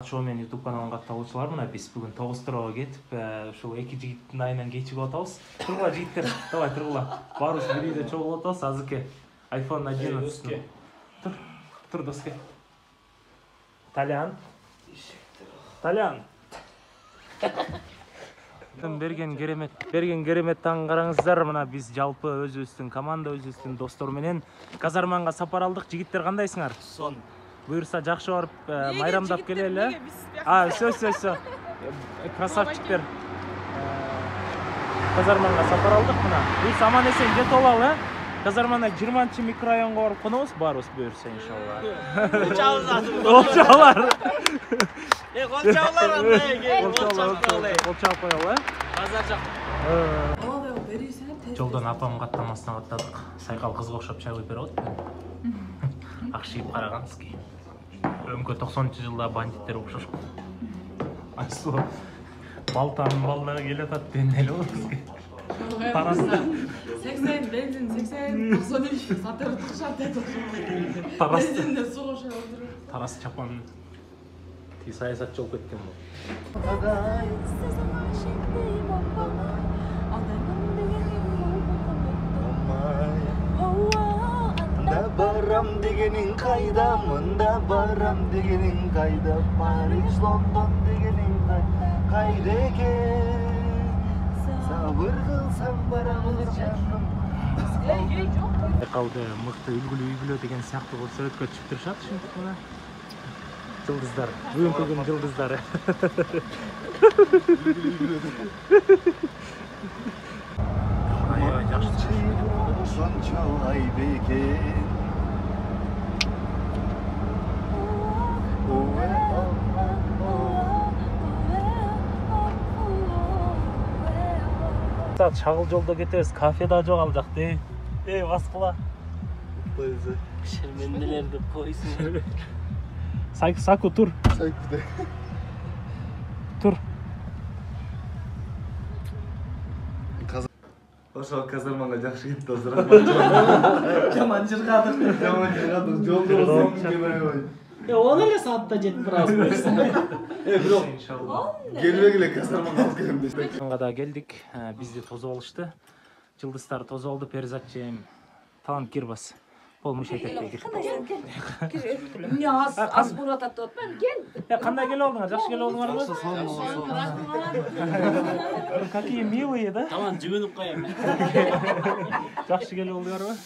Шоу мен YouTube каналын катталуучулар мына биз бүгүн Тогуз-Турага кетип, ушул эки жигиттин айынан кечигип атабыз. Тургула жигиттер, давай тургула. Баарыбыз бир үйдө чогулуп атабыз. Азыркы iPhone 11. Тур доске. Итальян. Берген керемет таң караңыздар. Мына биз жалпы өзүбүздүн команда, өзүбүздүн достор менен Казарманга сапар алдык. Жигиттер кандайсыңар? Сон. Буюрса жакшы барып майрамдап келели. Все. Красавчиктер. Казарманга сапар алдык мына. Биз аман эсен жетип алалы. Казармана 20-чы микрорайонго барып конобуз, баарыбыз буюрса иншалла. Колчаалар. Колчаалар андай. Колчаап коелу, Базар жак. Жолдон апам каттамасына каттадык. Сайкал кызга окшоп чай куюп берип атпын. Акшиып караганбызки. Өңкө 90-жылда бандиттер окшошкон. Айсуу балтанын балдары келе атат деген эле болбузки. Тараста 80 бензин 80 90 сатыр тукшат деп Тарас бензинде суу кошо отуруп. Тарас чапан ти саясатчы болуп кеткен бул. Барам дегенин кайда, мында барам дегенин кайда, Париж, Лондон дегенин кайда экен? Сабыр кылсаң барабыз жаным. Калды мыкты үлгүлүү деген сыяктуу кылып сүрөткө чыгып турушат ушинтип мына. Жылдыздар, бүгүнкү күн жылдыздары. Аябай жакшы. Сончалай бекен. Шагыл жолдо кетебиз, кафе да жок ал жакта. Баскыла. Шермендилерди койсун. Саку тур. Тур. Ошол Казарманга жакшы кетти азыр. Жаман жыргадык. Жолдо болсом келбей. Оны эле саатта жетип барабыз. Бирок Иншалла. Келбегиле Казарманга алып келем деп. Канга да келдик. Бизди тосуп алышты. Жылдыздар тосуп алды, Перизатчем. Талант кирбас. Болмуш айтат кир. Эмне аз буруп атат деп атпаймын, кел. Кандай келип алдыңар? Жакшы келип алдыңарбы? Какие милые, да? таман жүгүнүп коем. Жакшы келип алдыңарбы?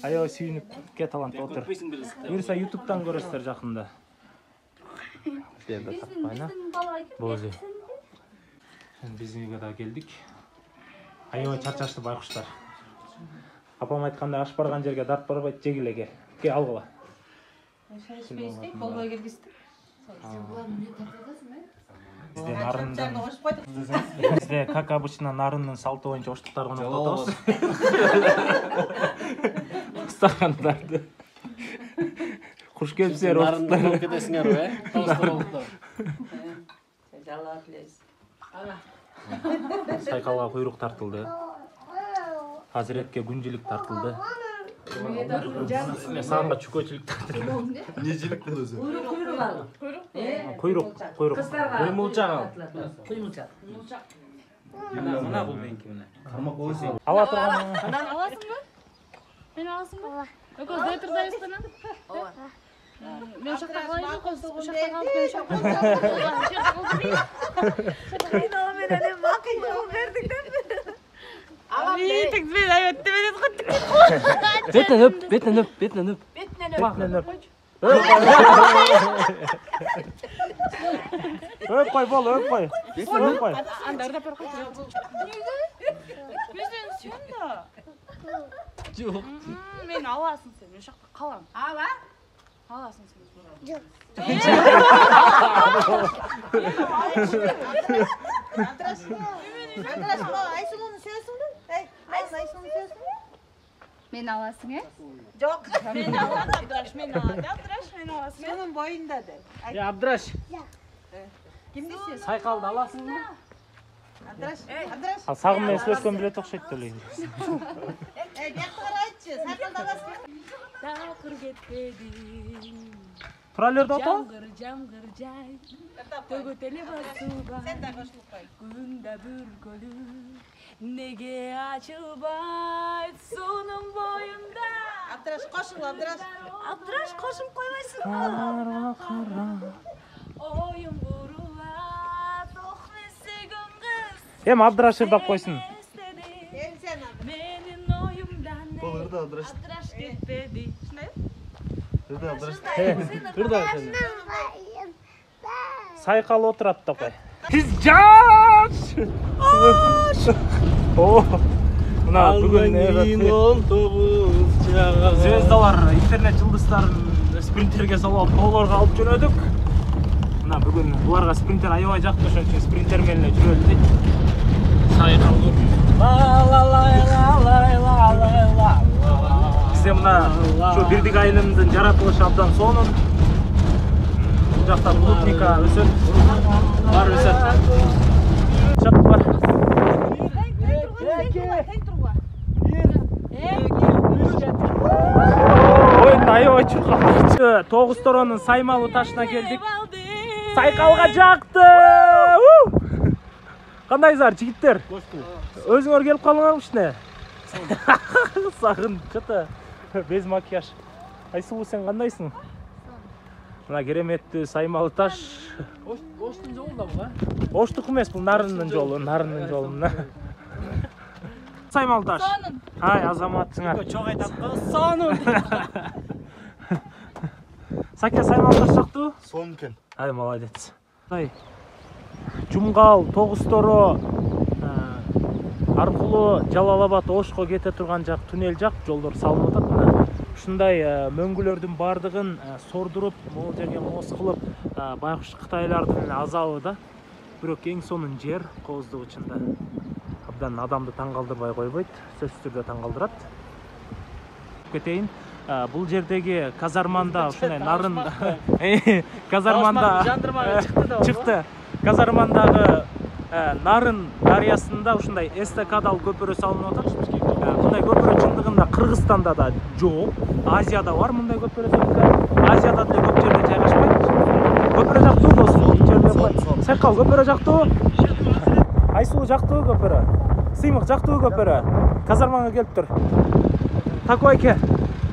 Аябай сүйүнүп ке талант отур. Көрпөйсүң билесиздер. Буюрса YouTube'дан көрөсүздөр жакында. Бозу. Биздин үйгө да келдик. Аябай чарчашты байкуштар. Апам айткандай аш барган жерге дарт барбайт, жегиле ке. Ке алгыла. Болбой келгизди. Бизде нарындан. Бизде как обычно нарындын салты боюнча оштуктар гана атабыз. Стакандарды. Куш келипсиңер оштуктар. Нарынды кетесиңерби, Тогуз-Туралыктар. Жалаа билебиз. Сайкалга куйрук тартылды. Хазиретке күнжилик тартылды. Саанга чүкөчүлүк тартылды. Нежелик бул өзү? Куйрук ал. Куйрук. Куймулчак. Куймулчак. Мына бул меники мына. Кармак болсо. Ала турган. Аласыңбы? Мен аласыңбы? Экөөбүз дайырдайбыз да. Ооба. Мен ошакта калайын, ошакта калып мен ошакта. Кыйнала менен эми макул жол бердик деп. Тек мен айбатты менен кыттык. Бетинен өп. Бетинен өп. Öp koy bol, öp koy. Öp koy. Анда ырдап барып кайт. Мен сени сүйөм да. Жок. Мени аласың сен, мен ошакта калам. Ала? Аласың сен. Жок. Айсулуну сөзсүңбү? Айсулуну сөзсүңбү? Мени аласың, Жок. Мени аласың, Абдраш, мени аласың. Абдраш, мени аласың. Сенин боюнда деп. Абдраш. Ким дейсиз? Сайкалды аласыңбы? Абдраш. Ал сагым менен сүйлөшкөн билет окшойт деле. Бияктыгара айтчы, сайкалда аласың. Такыр кетпедиң. Троллерді ата? Жаңғыр жай, төгөтелі басуға, күнда бір көлі, неге açılбай, суның бойында. Абдыраш қошым, Абдыраш. Абдыраш қошым қоймайсың. Ойым бұрула, тоқнесі күнгіз. Абдыраш ырдап қойсын. Менің ойымдан Бұл ырда Абдыраш. Абдыраш кетпеді. Ырда Абдыраш. Сайқал отырады да қой. Пизжаш! Мына бүгін звездалар, интернет жылдыстарын спринтерге салып алып, тауларға алып жөнөдік. Мына бүгін бұларға спринтер аябай жақты, ошон үчүн спринтермен эле жүрөлү дейт. Сайқал көп. Бизде мына şu Бирдик айылымдын жаратылышы абдан сонун. Бул жакта клубника өсөт. Бар өсөт. Чак бар. Oyun aябай чуркап. Тогуз торонун Саймалуу ташына келдик. Сайкалга жакты. Кандайсыздар, жигиттер? Өзүңөр келип калыңарбы ишне? Сагын, чата. Без макияж. Айсулуу, сен кандайсың? Мына кереметтүү Саймалуу таш. Оштун жолунда бул, а? Оштук эмес, бул нарындын жолу, нарындын жолу. Саймалуу таш. Ай, азаматсыңар. Чоң айтат го, сонун. Саке, Саймалуу таш жактыбы? Сон екен. Ай, молодец. Ай. Жумгал, Тогуз торо аркылуу Жалал Абад Ошко кете турган жак туннель жак жолдор салынып атат. Мына ушундай мөңгүлөрдүн бардыгын сордуруп, могул жерге моз кылып, байкуш кытайлардын азабы да. Бирок эң сонун жер Кооздук ичинде. Абдан адамды таң калтырбай койбойт, сөзсүз түрдө таң калтырат. Кетейин. Бул жердеги казарманда ушундай нарын казарманда чыкты. Казармандагы нарын дарыясында ушундай эстакадал көпүрө салынып атат. Мындай көпүрө чындыгында Кыргызстанда да жок, Азияда бар мындай көпүрө. Азияда деле көп жерде жайгашпайт. Көпүрө жактыбы достор? Сайкал көпүрө жактыбы? Айсулуу жактыбы көпүрө? Сыймык жактыбы көпүрө? Казармага келип тур. Такойке.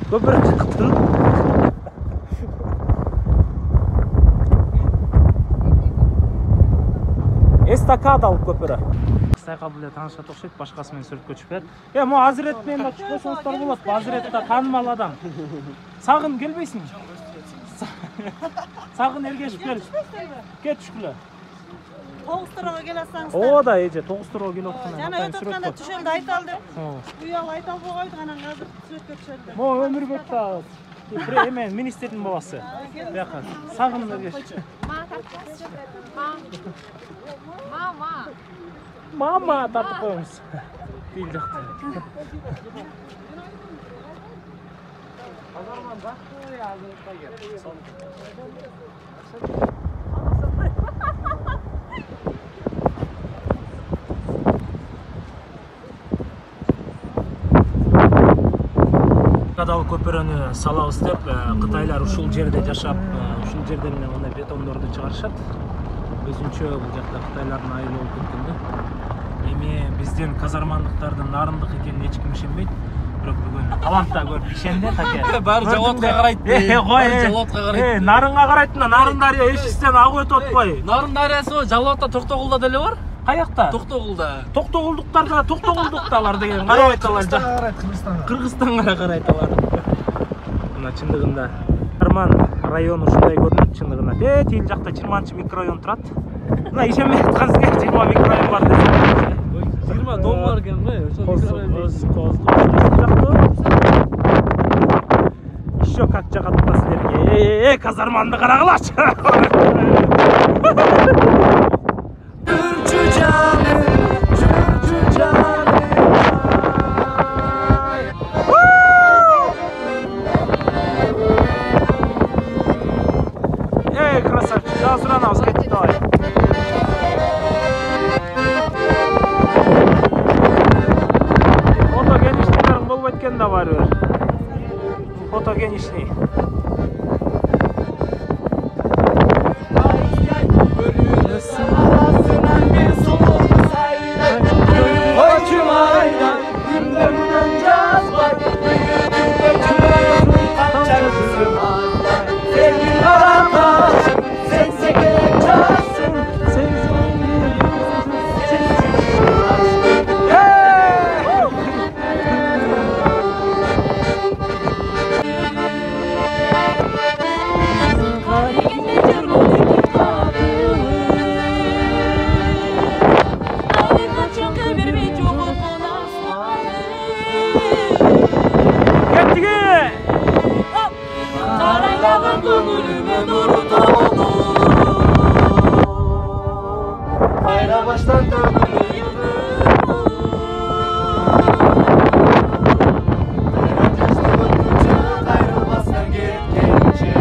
Көпүрө жактыбы? Эстакадал көпүрө. Сайкал биле таанышат окшойт, башкасы менен сүрөткө чыкпайт. Могу Азирет менен да чыкпасаңыздар болот. Азирет да таанымал адам. Сагын келбейсиң? Сагын эргешип кел. Кет түшкүлө. Тогуз торого келасаңыздар. Оода эже, Тогуз торого келип аткан. Жана өтүп атканда түшөлдү айта алдым. Уял айта албай койдук, анан азыр сүрөткө түшөлдү. Могу Өмүрбек да эмен министрдин бабасы. Бияка сагын эргешип. Мама тартып коюңуз. Тил жакта. Азарман жакты, азыркка кел. Кадал көпүрөнү салабыз деп, кытайлар ушул жерде жашап, ушул жерден мындай бетондорду чыгарышат. Өзүнчө бул жакта кытайлардын айылы болуп кеткенде. Эми биздин казармандыктардын нарындык экенин эч ким ишенбейт. Бирок бүгүн талантта көрүп ишенди таке. Баары жалоотко карайт. Жалоотко карайт. Нарынга карайт да, Нарын дарыя эшиктен агып өтүп атпай. Нарын дарыясы Жалоотта Токтогулда деле бар. Каякта? Токтогулда. Токтогулдуктарда Токтогулдукталар деген карабайт алар. Кыргызстанга карайт алар. Мына чындыгында Арман району ушундай көрүнөт чындыгында. Тил жакта 20 микрорайон турат. Мына ишенбей аткансызга 20 микрорайон бар десем. 20 дом бар экен го. Еще как жагатта силерге. Казарманды карагылачы. Красавчик, сразу скатить давай. Фотогеничныйлерің болып өткен да бар бер. Фотогеничный. baştan dönüyor. Ayrılmazsan gitkince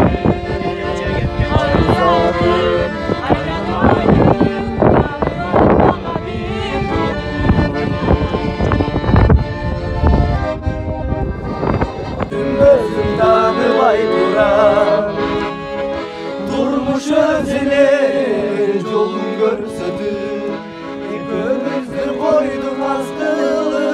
gözüm tanımay duran durmuş özüne yolun görsödü ikimizdür koydum askılı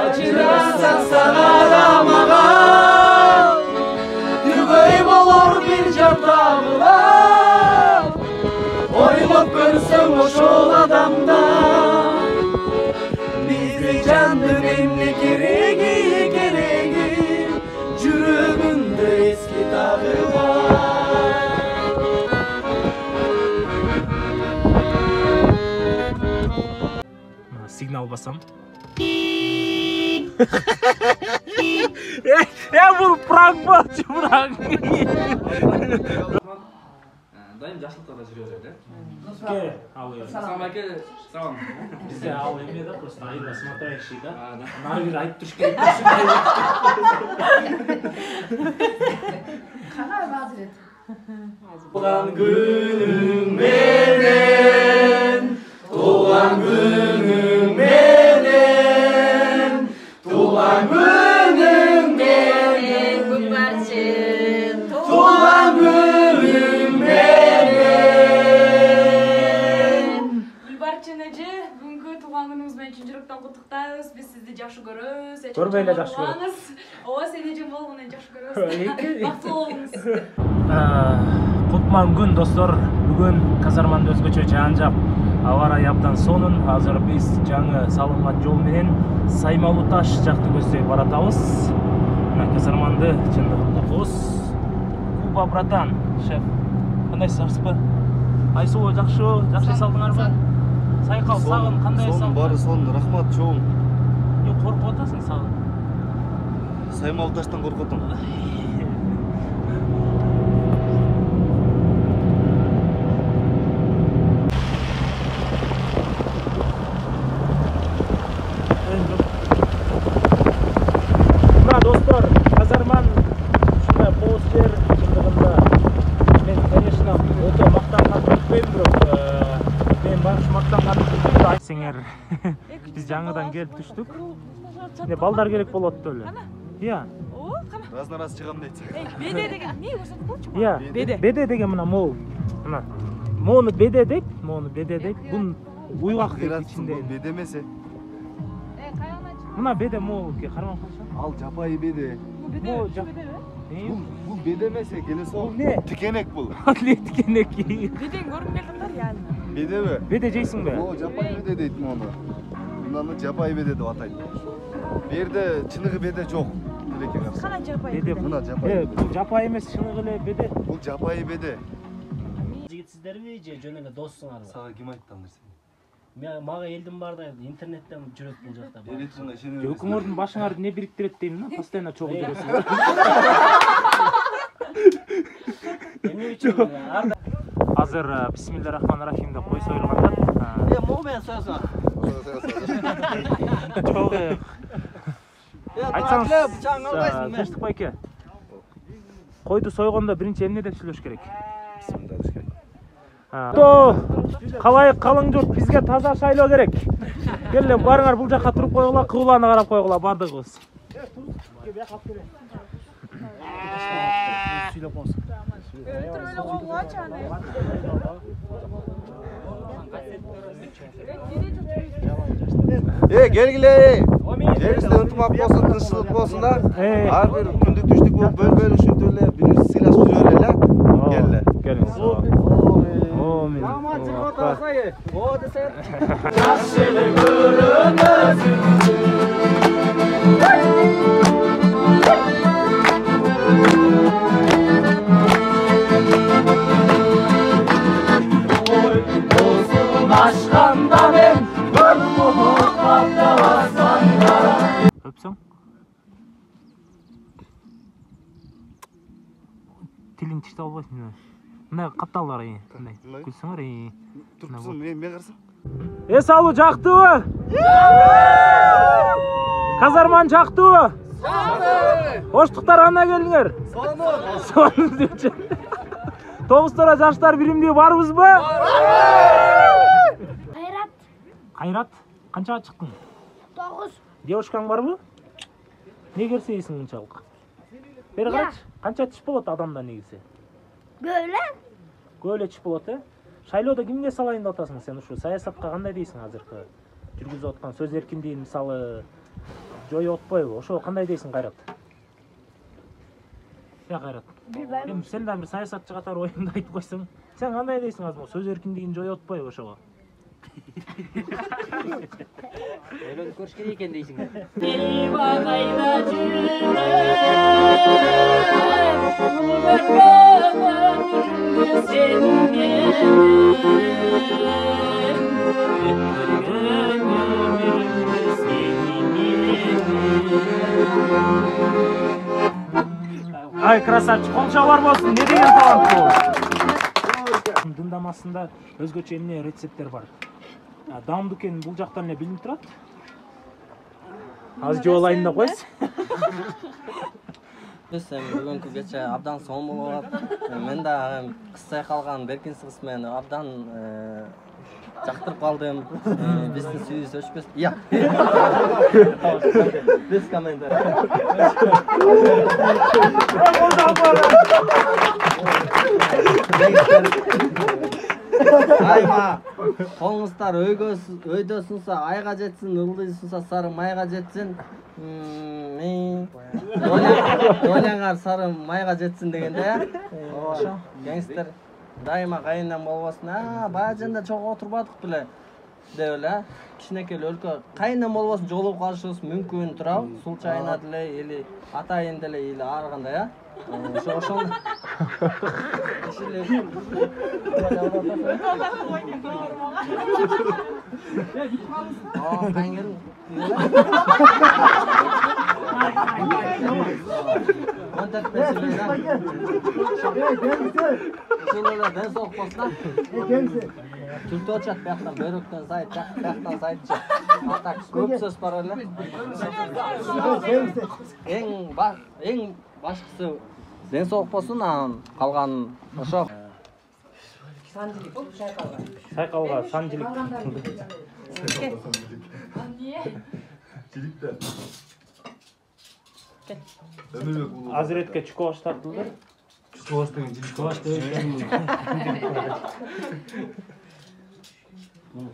acırarsan sana ramağa yüreğim olur bir can tağılar oylap görsem o şol adamda bizi candır emni gereği gereği Cürümünde eski tadı var Signal basam. Ya bu prank mı? Prank. Dayım жашылыкта жүрөбүз эле. Bizge alıyor. Салам аке, салам. Bizge alıyor da просто ayda смотрящий да. Nari bir ayıp tuş gerek. Doğan günüm menen Doğan günüm menen Doğan günüm menen Gülbarçın, Doğan günüm menen Gülbarçın эже, бүгүнкү туулган күнүңүз менен чын жүрөктөн куттуктайбыз. Биз сизди жакшы көрөбүз. Көрбөй эле жакшы көрөбүз. Ооба, сен эжең болгону жакшы көрөбүз. Бактылуу болуңуз. Кутман күн достор. Бүгүн казарманда өзгөчө жаан-жак. Аба ырайы абдан сонун. Азыр биз жаңы салынган жол менен Саймалуу таш жакты көздөй баратабыз. Мына казарманды чындыгында кос. Куба братан, шеф. Кандайсыз, арсызбы? Айсуу жакшы салдыңарбы? Сайкал сагын кандай Сон салдың? бары сон, рахмат чоң Коркуп атасың сагын. Саймалуу таштан коркотум Мына достор, казарман ушундай кооз жер чындыгында мен, конечно, өтө мактанган эмесмин, бирок мен баш мактанган айтсаңар. Биз жаңыдан келип түштүк. Не балдар керек болот да эле. Ия. Раз чыгам дейт Беде деген эмне көрсөтүп койчу? Ия. Беде деген мына мол. Мына мону беде дейт, Бун уйгак дейт ичинде. беде эмесе Мына беде мол карман калчы. ал жапайы беде Мол жап. бул беде эмесе келе сол не? тикенек бул Атлетикенек. Бедең көрүп келдиңдар реально. бедеби Беде жейсиңби? О, жапайы беде дейт мону. Мынаны жапайы беде деп атайт. Бу жерде чыныгы беде жок. Тилекке каршы. Кана жапай. Беде Мына жапайы. бул жапайы эмес, чыныгы эле беде. Бул жапайы беде. Жигитсиздерби же жөн эле доссуңарбы? Сага ким айтты андай сен? Мага элдин барда интернеттен жүрөт бул жакта. Электронга ишене. Өкүңөрдүн башыңарды не бириктирет дейм да, постоянно чогуу жүрөсүң. Эмне үчүн? Азыр бисмиллахиррахманиррахим деп кой союлганда. Могу мен сөзүм. Чогуу. Айтсаңыз, Тынчтык байке. Койду сойгондо биринчи эмне деп сүйлөш керек? Бисмилlah деш керек. Калай калың журт, бизге таза шайлоо керек. Келе барыңар бул жакка туруп койгула, кууланы карап койгула бардыгыбыз. Сүйлөп койсун. Келгиле. Жерибизде ынтымак болсун, тынччылык болсун да. Ар бир күндүк түштүк болуп бөлбөй ушинтип эле бири сыйлашып жүрөлү эле. Келе. Келиңиз. Амин. О десен. Жашылы Öpsem? Tilin tişte olmasın ya. Мына капталгар мындай. Мындай? Күлсөңөр. Турпсун, мен карасам. Эс алуу жактыбы? Казарман жактыбы? Оштуктар ана келиңер. Сонун депчи. Тогуздора жаштар биримдиги барбызбы? Кайрат, канчага чыктың? 9. Девушкаң барбы? Не керсейсиң мынчалык? Бери карачы, канча тиш болот адамда негизи? Көп эле тиш болот, Шайлоодо кимге салайын деп атасың сен ушу? Саясатка кандай дейсиң азыркы? Жүргүзүп аткан сөз эркиндигин мисалы жоюп атпайбы? Ошого кандай дейсиң Кайрат? Я Кайрат. Эми сен да бир саясатчы катары оюңду айтып койсоң, сен кандай дейсиң азыр? Сөз эркиндигин жоюп атпайбы ошого? Ойлонуп көрүш керек экен дейсиңер. Ай, красавчик, колча бар болсун, не деген талант бул? Дындамасында өзгөчө эмне рецепттер бар. Даамдуу экенин бул жактан эле билинип турат. Азыр жеп алайын деп койсуз. Biz бүгүнкү кече абдан сонун болуп атат. Мен да кыз сайкалган Беркинс кыз менен абдан жактырып калдым. Биздин сүйүүбүз өчпөс. Я. Без комментарий. Айма, колуңуздар өйдө сунса айга жетсин, ылдый сунса сары майга жетсин. Доляңар сары майга жетсин дегенде, ошо геңстер дайыма кайынан болбосун. Бая жанда чогуу отурбадык беле деп эле кичинекей өлкө кайынан болбосун жолугуп калышыбыз мүмкүн турабы? Сул чайына деле или атайын деле или ар кандай, ошол кишилер ben soğuk posla. Türkçe açat beyaktan, börükten zayıt, beyaktan zayıtçı. Atak köp söz var öyle. En başkısı ben soğuk posun kalgan ошо. Сайкалга санжилик. Азыретке чукош тартылды. Чукош деген Чукош деген.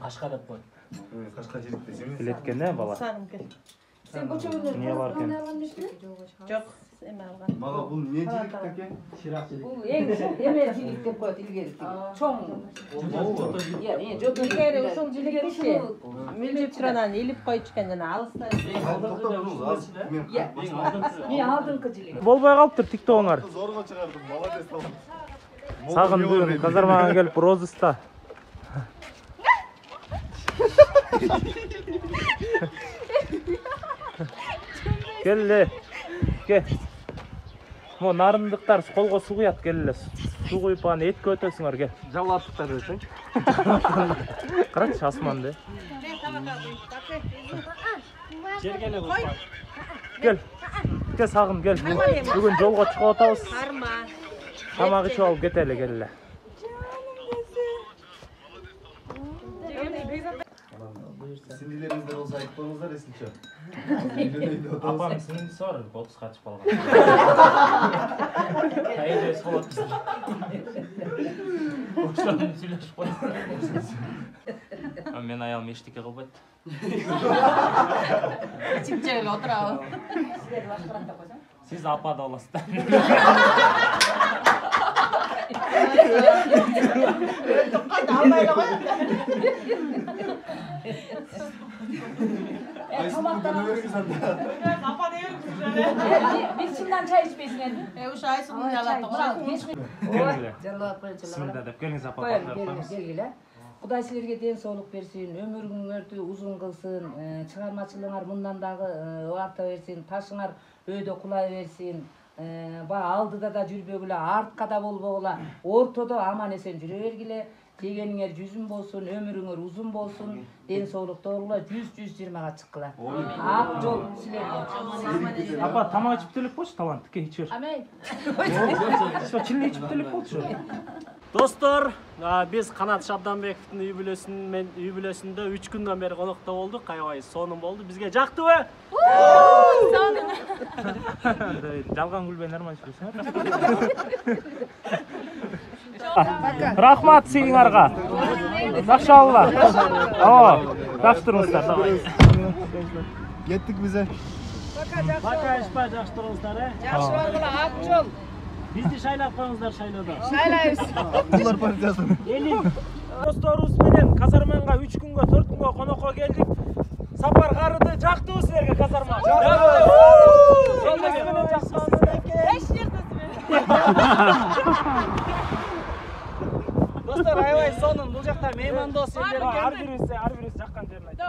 Кашка деп кой. Кашка жилик десең. Билеткен да бала. Sen koça önleri Niye var ki? Жоқ, эме алган. Мага бул не жилик экен? Бул эмелчилик деп коет илгери. Чоң. Жок Илгери ушул жилекти мелжеп туранан илип койчукен жана алыста. Мен алдыңкы жилек. Болбой калыптыр тиктогуңар. Зорго чыгардым, молодец болдум. Сагын бүгүн казармага келип розыста. Келе. Ке. Мо нарындыктар колго суу куят келе. Суу куюп аны этке өтөсүңөр кел. Жалаттыктар десең. Карачы асманды. Жерге эле кой. Кел. Кел сагын кел. Бүгүн жолго чыгып атабыз. Карма. Тамак ичип алып кетели келе. Сиңдилериңиздер болсо айтып коюңуздар эсинче. Апам сиңдиси бар, отузга чыгып калган. Кайда солот биз. Ошондо сүйлөшүп койдук. Мен аялым эчтеке кылбайт. Ичип жегиле отурабы. Сиз апа да болосуздар. Biz çimden çay içmeyiz Ушу айсың жалаттык. Бисмилла деп келиңиз апа. Келгиле. Кудай силерге ден соолук берсин, өмүрүңөрдү узун кылсын, чыгармачылыгыңар мындан дагы арта берсин, ташыңар өйдө кулай берсин. Баягы алдыда да жүрбөгүлө, артка да болбогула, ортодо аман эсен жүрө бергиле. Дегениңер жүзүн болсун, өмүрүңөр узун болсун, ден соолуктогула 100-120га чыккыла. Ак жол силерге. Апа, тамак ичип делек болчу, талант, тике ичер. Амей. Что, чиле ичип делек болчу. Достор, биз Канат Шабданбековдун үй бүлөсүндө 3 күндөн бери конокто болдук. Аябай сонун болду. Бизге жактыбы? Сонун. Жалган күлбөй нормально сүрөсүңөр. Рахмат сиңарга. Машалла. Жакшы туруңуздар, давай. Кеттик бизе. Пока ишпа жакшы туруңуздар, Жакшы баргыла, ак жол. Бизди шайлап коюңуздар шайлоодо. Шайлайбыз. Булар партиясы. Элим досторубуз менен Казарманга 3 күнгө, 4 күнгө конокко келдик. Сапар карыды, жактыбы силерге Казарман? Жолдо менен жактыбы. Эч нерсеси менен. Достор, аябай сонун. Бул жакта меймандос элдер экен. Ар бирибиз жаккан жерин айтып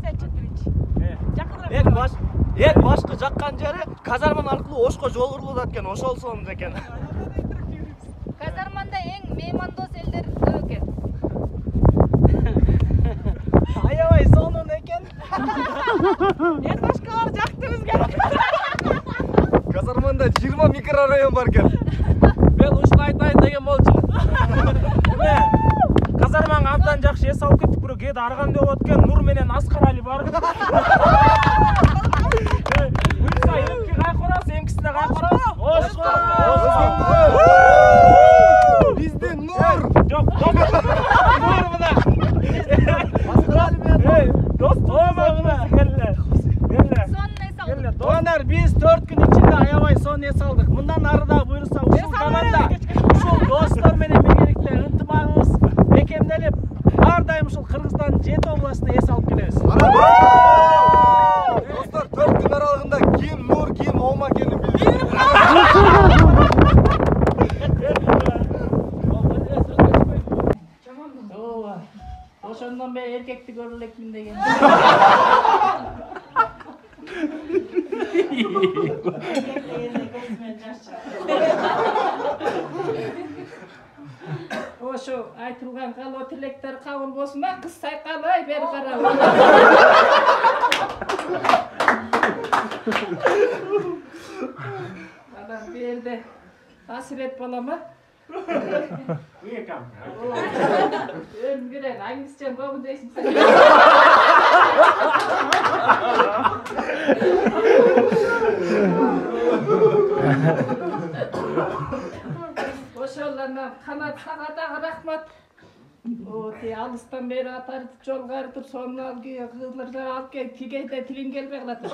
Sen çık birinci. Yakınıra. Эң башкы жаккан жери Казарман аркылуу Ошко жол курулат экен, ошол сонун экен. Казарманда эң меймандос элдер экен. Аябай сонун экен. En başkalar yaktı bizge. Казарманда 20 микрорайон бар экен. Мен ушуну айтайын деген болчу. Казарманга абдан жакшы эс алып кеттик, бирок кээде арган деп аткен Нур менен Аскар Али бар. Буйрса эмки кайкырабыз, эмкисине кайкырабыз. Ошко. Биздин Нур. Жок, Нур мына. Аскар Али менен достук. Келе. Сонун эс алып. Донор, биз 4 күн ичинде аябай сонун эс алдык. Мындан ары да буйрса ушул команда, ушул достор менен биргеликте ынтымагыбыз бекемделип, ар дайым ушул Кыргызстандын 7 областына эс алып келебиз. Достор, 4 күн аралыгында ким Нур, ким Ома экенин билдик. Ооба. Ошондон бери эркекти көрө элекмин деген. Ошо айтылган калоо тилектер кабыл болсун да, кыз сайкалай бери карап. Анан берде Асирет балама. Ömgüren hangisi babu değilsin sen. Oşoğlarına kanat sağada rahmat. O te alıstan beri atardı yol karıtıp sonuna al ki kızları al ki tigeyde tilin gelme kılatır.